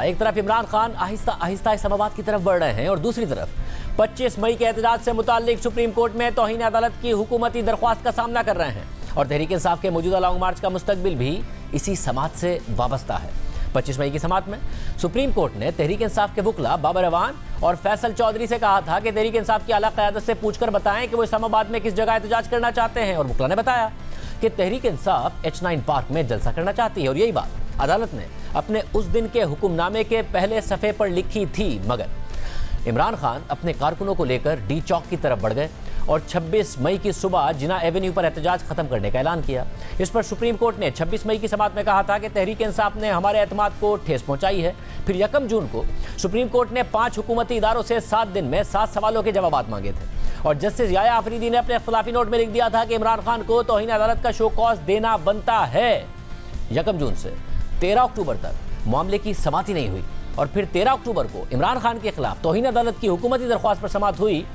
एक तरफ इमरान खान आहिस्ता आहिस्ता इस्लामाबाद की तरफ बढ़ रहे हैं और दूसरी तरफ 25 मई के एहतजाज से मुताल्लिक सुप्रीम कोर्ट में तौहीन अदालत की हुकूमती दरख्वास्त का सामना कर रहे हैं और तहरीक इंसाफ के मौजूदा लॉन्ग मार्च का मुस्तकबिल भी इसी समात से वाबस्ता है। 25 मई की समात में सुप्रीम कोर्ट ने तहरीक इंसाफ के वकला बाबर अवान और फैसल चौधरी से कहा था कि तहरीक इंसाफ की आला क़यादत से पूछकर बताएं कि वो इस्लामाबाद में किस जगह एहतजाज करना चाहते हैं और वकला ने बताया कि तहरीक इंसाफ H9 पार्क में जलसा करना चाहती है और यही बात अदालत ने अपने उस दिन के हुक्मनामे के पहले सफ़े पर लिखी थी। मगर इमरान खान अपने कारकुनों को लेकर डी चौक की तरफ बढ़ गए और 26 मई की सुबह जिना एवेन्यू पर एहतजाज खत्म करने का ऐलान किया। इस पर सुप्रीम कोर्ट ने 26 मई की समात में कहा था कि तहरीक इंसाफ ने हमारे एतमाद को ठेस पहुंचाई है। फिर 1 जून को सुप्रीम कोर्ट ने 5 हुकूमती इदारों से 7 दिन में 7 सवालों के जवाब मांगे थे और जस्टिस याया आफरीदी ने अपने इख्तिलाफी नोट में लिख दिया था कि इमरान खान को तौहीन अदालत का शो कॉज देना बनता है। 1 जून से 13 अक्टूबर तक मामले की समाअत नहीं हुई और फिर 13 अक्टूबर को इमरान खान के खिलाफ तौहीन अदालत की हुकूमती दरख्वास्त पर समाअत हुई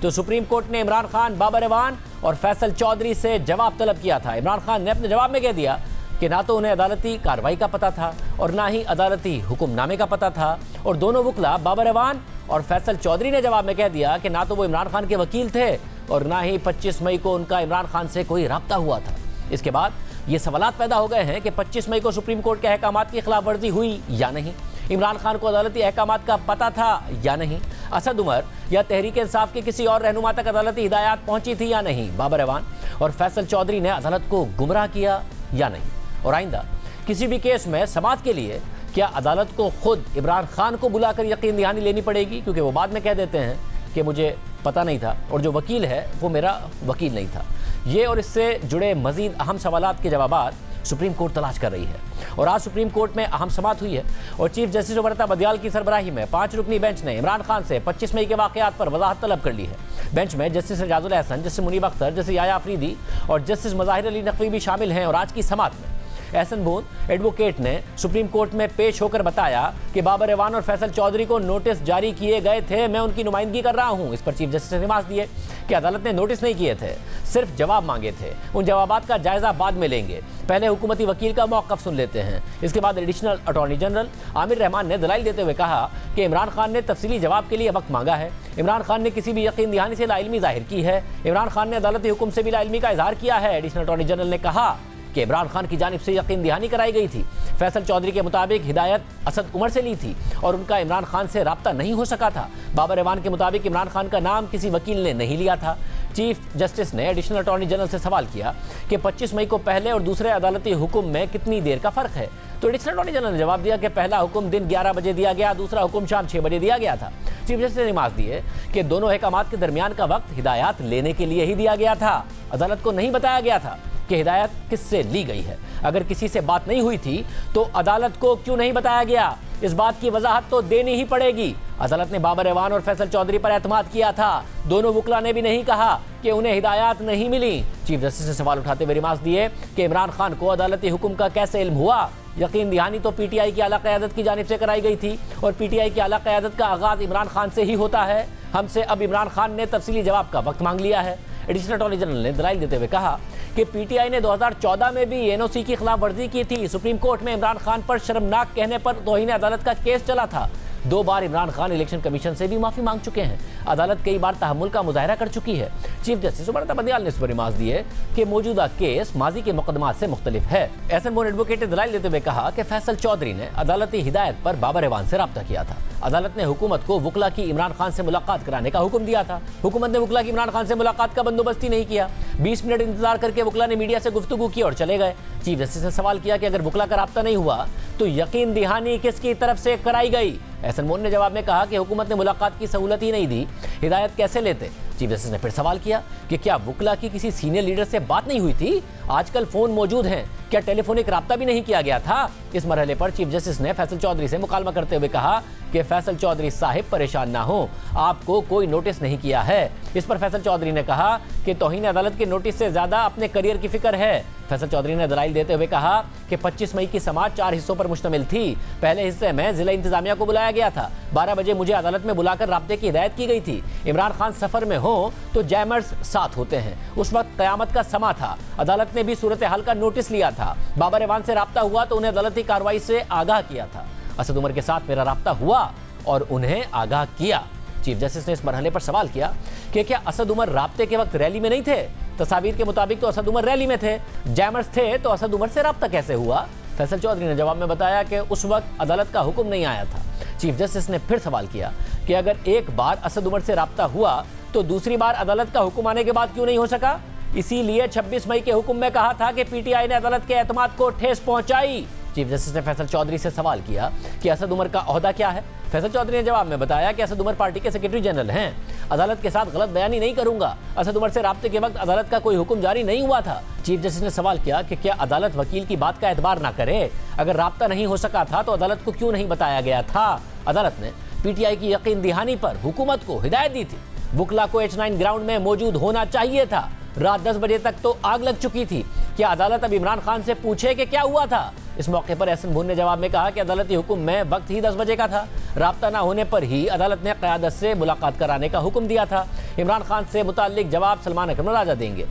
तो सुप्रीम कोर्ट ने इमरान खान, बाबर अवान और फैसल चौधरी से जवाब तलब किया था। इमरान खान ने अपने जवाब में कह दिया कि ना तो उन्हें अदालती कार्रवाई का पता था और ना ही अदालती हुक्मनामे का पता था और दोनों वकला बाबर अवान और फैसल चौधरी ने जवाब में कह दिया कि ना तो वो इमरान खान के वकील थे और ना ही 25 मई को उनका इमरान खान से कोई राब्ता हुआ था। इसके बाद ये सवालात पैदा हो गए हैं कि 25 मई को सुप्रीम कोर्ट के अहकामात की खिलाफ वर्जी हुई या नहीं, इमरान खान को अदालती अहकामात का पता था या नहीं, असद उमर या तहरीक इंसाफ के किसी और रहनुमा तक अदालती हिदायत पहुंची थी या नहीं, बाबर अवान और फैसल चौधरी ने अदालत को गुमराह किया या नहीं और आइंदा किसी भी केस में समाअत के लिए क्या अदालत को खुद इमरान खान को बुलाकर यकीन दहानी लेनी पड़ेगी, क्योंकि वो बाद में कह देते हैं कि मुझे पता नहीं था और जो वकील है वो मेरा वकील नहीं था। ये और इससे जुड़े मजीद अहम सवालात के जवाबात सुप्रीम कोर्ट तलाश कर रही है और आज सुप्रीम कोर्ट में अहम समाअत हुई है और चीफ जस्टिस उमरता बदियाल की सरबराही में 5 रुकनी बेंच ने इमरान खान से 25 मई के वाकयात पर वजाहत तलब कर ली है। बेंच में justice Ejazul Ahsan, justice Munib Akhtar, justice Yahya Afridi और जस्टिस मज़ाहिर अली नकवी भी शामिल हैं और आज की समाअत में एहसन बूंद एडवोकेट ने सुप्रीम कोर्ट में पेश होकर बताया कि बाबर अवान और फैसल चौधरी को नोटिस जारी किए गए थे, मैं उनकी नुमाइंदगी कर रहा हूं। इस पर चीफ जस्टिस ने रिमार्क दिए कि अदालत ने नोटिस नहीं किए थे, सिर्फ जवाब मांगे थे, उन जवाबात का जायजा बाद में लेंगे, पहले हुकूमती वकील का मौक़िफ़ सुन लेते हैं। इसके बाद additional attorney general Aamir Rahman ने दलाइल देते हुए कहा कि इमरान खान ने तफसीली जवाब के लिए वक्त मांगा है, इमरान खान ने किसी भी यकीन दहानी से लाइल्मी जाहिर की है, इमरान खान ने अदालती हुक्म से भी लाइल्मी का इजहार किया है। एडिशनल अटॉर्नी जनरल ने कहा कि इमरान खान की जानिब से यकीन दहानी कराई गई थी। फैसल चौधरी के मुताबिक हिदायत असद उमर से ली थी और उनका इमरान खान से राब्ता नहीं हो सका था। बाबर अवान के मुताबिक इमरान खान का नाम किसी वकील ने नहीं लिया था। चीफ जस्टिस ने एडिशनल अटॉर्नी जनरल से सवाल किया कि 25 मई को पहले और दूसरे अदालती हुक्म में कितनी देर का फ़र्क है, तो एडिशनल अटॉर्नी जनरल ने जवाब दिया कि पहला हुक्म दिन 11 बजे दिया गया, दूसरा हुक्म शाम 6 बजे दिया गया था। चीफ जस्टिस ने रिमार्क दिए कि दोनों अहकामात के दरमियान का वक्त हिदायत लेने के लिए ही दिया गया था, अदालत को नहीं बताया गया था कि हिदायत किससे ली गई है। अगर किसी से बात नहीं हुई थी तो अदालत को क्यों नहीं बताया गया, इस बात की वजाहत तो देनी ही पड़ेगी। अदालत ने बाबर अवान और फैसल चौधरी पर एतमाद किया था, दोनों वकला ने भी नहीं कहा कि उन्हें हिदायत नहीं मिली। चीफ जस्टिस ने सवाल उठाते हुए रिमार्क दिए कि इमरान खान को अदालती हुक्म का कैसे इल्म हुआ, यकीन दहानी तो पीटीआई की आला क़यादत की जानिब से कराई गई थी और पीटीआई की आला क़यादत का आगाज़ इमरान खान से ही होता है। हमसे अब इमरान खान ने तफसीली जवाब का वक्त मांग लिया है। एडिशनल अटॉर्नी जनरल ने दलाइल देते हुए कहा कि पीटीआई ने 2014 में भी एनओसी की खिलाफ वर्जी की थी। सुप्रीम कोर्ट में इमरान खान पर शर्मनाक कहने पर तौहीन अदालत का केस चला था। 2 बार इमरान खान इलेक्शन कमीशन से भी माफी मांग चुके हैं। अदालत कई बार तहम्मुल का मुजाहरा कर चुकी है। चीफ जस्टिस उमरता बदियाल ने इस पर रिमार्क दिए कि मौजूदा केस माजी के मुकदमात से मुख्तलिफ है। एहसन बूंद एडवोकेट ने दलाइल देते हुए कहा कि फैसल चौधरी ने अदालती हिदायत पर बाबर अवान से राब्ता किया था। अदालत ने हुकूमत को वकला की इमरान खान से मुलाकात कराने का हुक्म दिया था। हुकूमत ने वकला की इमरान खान से मुलाकात का बंदोबस्त ही नहीं किया। 20 मिनट इंतजार करके वकला ने मीडिया से गुफ्तगू की और चले गए। चीफ जस्टिस ने सवाल किया कि अगर वकला का राब्ता नहीं हुआ तो यकीन दहानी किसकी तरफ से कराई गई। एहसन बूंद ने जवाब में कहा कि हुकूमत ने मुलाकात की सहूलत ही नहीं दी, हिदायत कैसे लेते। चीफ जस्टिस ने फिर सवाल किया कि क्या वकला की किसी सीनियर लीडर से बात नहीं हुई थी, आजकल फोन मौजूद हैं, क्या टेलीफोनिक राब्ता भी नहीं किया गया था। इस मरहले पर चीफ जस्टिस ने फैसल चौधरी से मुकालमा करते हुए कहा कि फैसल चौधरी साहिब परेशान ना हो, आपको कोई नोटिस नहीं किया है। इस पर फैसल चौधरी ने कहा कि तौहीन अदालत के नोटिस से ज्यादा अपने करियर की फिक्र है। फैसल चौधरी ने दलाइल देते हुए कहा कि 25 मई की समाअत 4 हिस्सों पर मुश्तमिल थी। पहले हिस्से में जिला इंतजामिया को बुलाया गया था। 12 बजे मुझे अदालत में बुलाकर राब्ते की हिदायत की गई थी। इमरान खान सफर में हो तो जैमर्स साथ होते हैं। उस वक्त क़यामत का समा था। अदालत ने भी सूरत हाल का नोटिस लिया था। बाबर अवान से राब्ता हुआ तो उन्हें अदालती कार्रवाई से आगाह किया था। असद उमर के साथ मेरा राब्ता हुआ और उन्हें आगाह किया। चीफ जस्टिस ने इस मरहले पर सवाल किया कि क्या असद उमर राब्ते के वक्त रैली में नहीं थे? तस्वीर के मुताबिक तो असद उमर रैली में थे, जैमर्स थे, तो असद उमर से राब्ता कैसे हुआ? फैसल चौधरी ने जवाब में बताया कि उस वक्त अदालत का हुक्म नहीं आया था। चीफ जस्टिस ने फिर सवाल किया कि अगर एक बार असद उमर से राब्ता हुआ तो दूसरी बार अदालत का हुक्म आने के बाद क्यों नहीं हो सका? इसीलिए 26 मई के हुक्म में कहा था कि पीटीआई ने अदालत के एतमाद को ठेस पहुंचाई। चीफ जस्टिस ने फैसल चौधरी से सवाल किया कि असद उमर का ओहदा क्या है? फैसल चौधरी ने जवाब में बताया कि असद उमर पार्टी के सेक्रेटरी जनरल हैं। अदालत के साथ गलत बयानी नहीं करूंगा। असद उमर से राब्ते के वक्त अदालत का कोई हुक्म जारी नहीं हुआ था। चीफ जस्टिस ने सवाल किया कि क्या अदालत वकील की बात का एतबार ना करे? अगर राब्ता नहीं हो सका था तो अदालत को क्यों नहीं बताया गया था? अदालत ने पीटीआई की यकीन दहानी पर हुकूमत को हिदायत दी थी। वुकला को H9 ग्राउंड में मौजूद होना चाहिए था। रात 10 बजे तक तो आग लग चुकी थी। क्या अदालत अब इमरान खान से पूछे कि क्या हुआ था? इस मौके पर एहसन भून ने जवाब में कहा कि अदालती हुक्म में वक्त ही 10 बजे का था। राब्ता ना होने पर ही अदालत ने क़यादत से मुलाकात कराने का हुक्म दिया था। इमरान खान से मुताल्लिक जवाब सलमान अकरम राजा देंगे।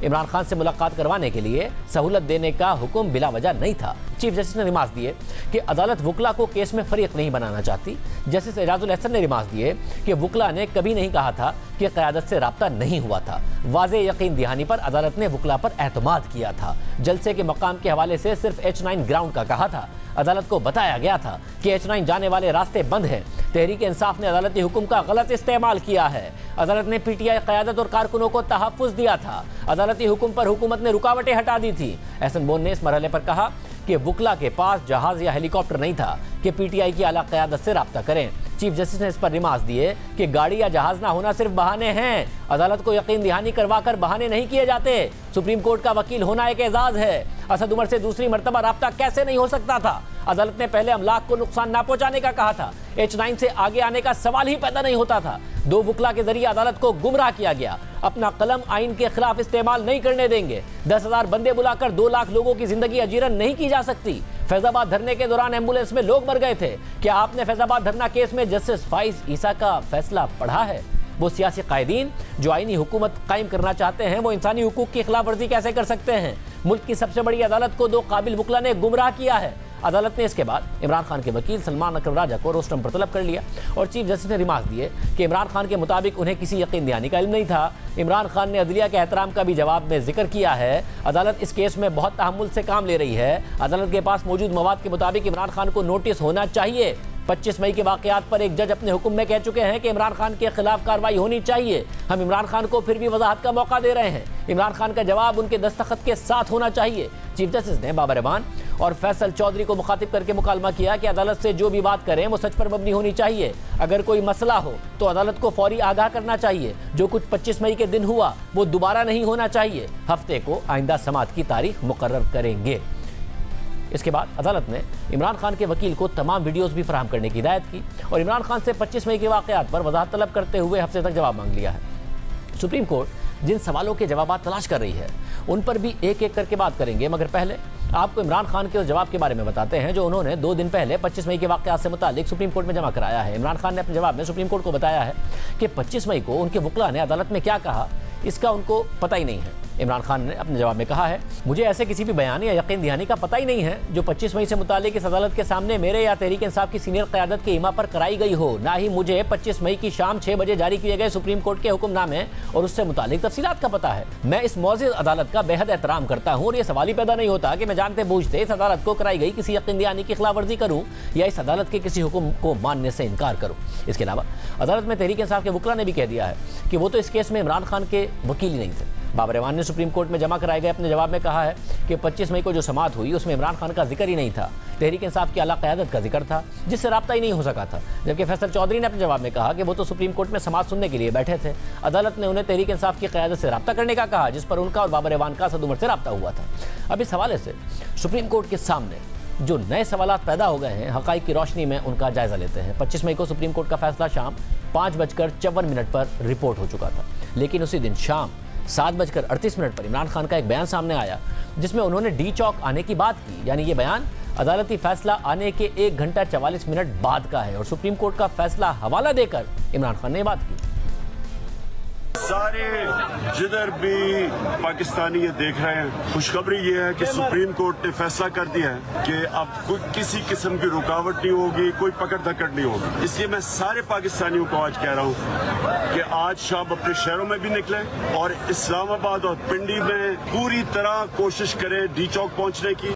इमरान खान से मुलाकात करवाने के लिए सहूलत देने का हुक्म बिला वजह नहीं था। चीफ जस्टिस ने रिमार्क दिए कि अदालत वुकला को केस में फरीक नहीं बनाना चाहती। जस्टिस एजाजुल एहसन ने रिमार्क दिए कि वुकला ने कभी नहीं कहा था कि क़यादत से राब्ता नहीं हुआ था। वाज़े यकीन दहानी पर अदालत ने वुकला पर एतमाद किया था। जलसे के मकाम के हवाले से सिर्फ H9 ग्राउंड का कहा था। अदालत को बताया गया था कि H9 जाने वाले रास्ते बंद हैं। तहरीक इंसाफ ने अदालती हुक्म का गलत इस्तेमाल किया है। अदालत ने पीटीआई क़यादत और कारकुनों को तहफ़्फ़ुज़ दिया था। अदालती हुक्म पर हुकूमत ने रुकावटें हटा दी थी। एहसन बोन ने इस मरहले पर कहा कि वुकला के पास जहाज या हेलीकॉप्टर नहीं था कि पीटीआई की आला क़यादत से राब्ता करें। चीफ जस्टिस ने इस पर रिमार्क दिए कि गाड़ी या जहाज ना होना सिर्फ बहाने हैं। अदालत को यकीन दहानी करवाकर बहाने नहीं किए जाते। सुप्रीम कोर्ट का वकील होना एक एजाज है। असद उमर से दूसरी मरतबा राब्ता कैसे नहीं हो सकता था? अदालत ने पहले अमलाक को नुकसान ना पहुंचाने का कहा था। H9 से आगे आने का सवाल ही पैदा नहीं होता था। 2 वुकला के जरिए अदालत को गुमराह किया गया। अपना कलम आइन के खिलाफ इस्तेमाल नहीं करने देंगे। 10,000 बंदे बुलाकर 2 लाख लोगों की जिंदगी अजीरन नहीं की जा सकती। फैजाबाद धरने के दौरान एम्बुलेंस में लोग मर गए थे। क्या आपने फैजाबाद धरना केस में जस्टिस फाइज ईसा का फैसला पढ़ा है? वो सियासी कायदीन जो आईनी हुकूमत कायम करना चाहते हैं वो इंसानी हुकूक की खिलाफ वर्जी कैसे कर सकते हैं? मुल्क की सबसे बड़ी अदालत को 2 काबिल वुकला ने गुमराह किया है। अदालत ने इसके बाद इमरान खान के वकील सलमान अकरम राजा को रोस्टम पर तलब कर लिया और चीफ जस्टिस ने रिमार्क दिए कि इमरान खान के मुताबिक उन्हें किसी यकीन दहानी का इल्म नहीं था। इमरान खान ने अदलिया के एहतराम का भी जवाब में जिक्र किया है। अदालत इस केस में बहुत तहम्मुल से काम ले रही है। अदालत के पास मौजूद मवाद के मुताबिक इमरान खान को नोटिस होना चाहिए। 25 मई के वाकयात पर एक जज अपने हुक्म में कह चुके हैं कि इमरान खान के खिलाफ कार्रवाई होनी चाहिए। हम इमरान खान को फिर भी वजाहत का मौका दे रहे हैं। इमरान खान का जवाब उनके दस्तखत के साथ होना चाहिए। चीफ जस्टिस ने बाबर रहमान और फैसल चौधरी को मुखातिब करके मुकालमा किया कि अदालत से जो भी बात करें वो सच पर मबनी होनी चाहिए। अगर कोई मसला हो तो अदालत को फौरी आगाह करना चाहिए। जो कुछ 25 मई के दिन हुआ वो दोबारा नहीं होना चाहिए। हफ्ते को आइंदा समात की तारीख मुकर्रर करेंगे। इसके बाद अदालत ने इमरान खान के वकील को तमाम वीडियोस भी फराहम करने की हिदायत की और इमरान खान से 25 मई के वाकयात पर वजाहत तलब करते हुए हफ्ते तक जवाब मांग लिया है। सुप्रीम कोर्ट जिन सवालों के जवाब तलाश कर रही है उन पर भी एक एक करके बात करेंगे, मगर पहले आपको इमरान खान के उस जवाब के बारे में बताते हैं जो उन्होंने 2 दिन पहले 25 मई के वाकयात से मुतालिक सुप्रीम कोर्ट में जमा कराया है। इमरान खान ने अपने जवाब में सुप्रीम कोर्ट को बताया है कि 25 मई को उनके वुकला ने अदालत में क्या कहा इसका उनको पता ही नहीं है। इमरान खान ने अपने जवाब में कहा है, मुझे ऐसे किसी भी बयान या यकीन दहानी का पता ही नहीं है जो 25 मई से मुतालिक इस अदालत के सामने मेरे या तहरीक इंसाफ की सीनियर क़यादत के इमा पर कराई गई हो। ना ही मुझे 25 मई की शाम 6 बजे जारी किए गए सुप्रीम कोर्ट के हुक्मनामे और उससे मुतालिक तफसीलात का पता है। मैं इस मौजूद अदालत का बेहद एहतराम करता हूँ और ये सवाल ही पैदा नहीं होता कि मैं जानते बूझते इस अदालत को कराई गई किसी यकीन दहानी की खिलाफ वर्जी करूँ या इस अदालत के किसी हुक्म को मानने से इनकार करूँ। इसके अलावा अदालत में तहरीक इंसाफ के वुकला ने भी कह दिया है कि वो तो इस केस में इमरान खान के वकील ही नहीं थे। बाबर रहमान ने सुप्रीम कोर्ट में जमा कराए गए अपने जवाब में कहा है कि 25 मई को जो समाअत हुई उसमें इमरान खान का जिक्र ही नहीं था। तहरीक इंसाफ की आला क़यादत का जिक्र था जिससे राब्ता ही नहीं हो सका था। जबकि फैसल चौधरी ने अपने जवाब में कहा कि वो तो सुप्रीम कोर्ट में समाअत सुनने के लिए बैठे थे। अदालत ने उन्हें तहरीक इंसाफ की क़यादत से राब्ता करने का कहा जिस पर उनका और बाबर रहमान का असद उमर से राब्ता हुआ था। अब इस हवाले से सुप्रीम कोर्ट के सामने जो नए सवाल पैदा हो गए हैं हक़ाइक़ की रोशनी में उनका जायजा लेते हैं। 25 मई को सुप्रीम कोर्ट का फैसला शाम 5:54 पर रिपोर्ट हो चुका था, लेकिन उसी दिन शाम 7:38 पर इमरान खान का एक बयान सामने आया जिसमें उन्होंने डी चौक आने की बात की। यानी ये बयान अदालती फैसला आने के 1 घंटा 44 मिनट बाद का है और सुप्रीम कोर्ट का फैसला हवाला देकर इमरान खान ने बात की। सारे जिधर भी पाकिस्तानी ये देख रहे हैं, खुशखबरी ये है कि सुप्रीम कोर्ट ने फैसला कर दिया है कि अब कोई किसी किस्म की रुकावट नहीं होगी, कोई पकड़ धकड़ नहीं होगी। इसलिए मैं सारे पाकिस्तानियों को आज कह रहा हूँ कि आज शाम अपने शहरों में भी निकले और इस्लामाबाद और पिंडी में पूरी तरह कोशिश करें डी चौक पहुँचने की।